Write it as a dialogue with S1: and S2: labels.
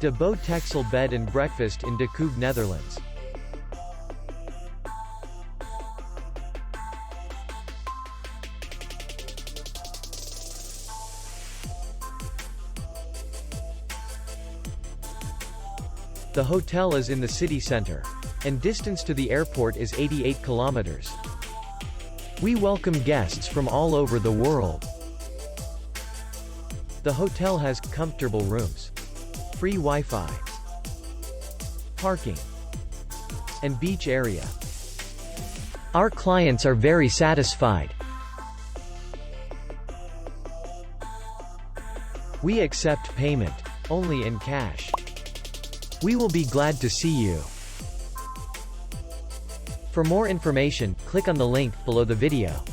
S1: De Boe Texel Bed and Breakfast in de Koog, Netherlands. The hotel is in the city center, and distance to the airport is 88 kilometers. We welcome guests from all over the world. The hotel has comfortable rooms, free Wi-Fi, parking, and beach area. Our clients are very satisfied. We accept payment only in cash. We will be glad to see you. For more information, click on the link below the video.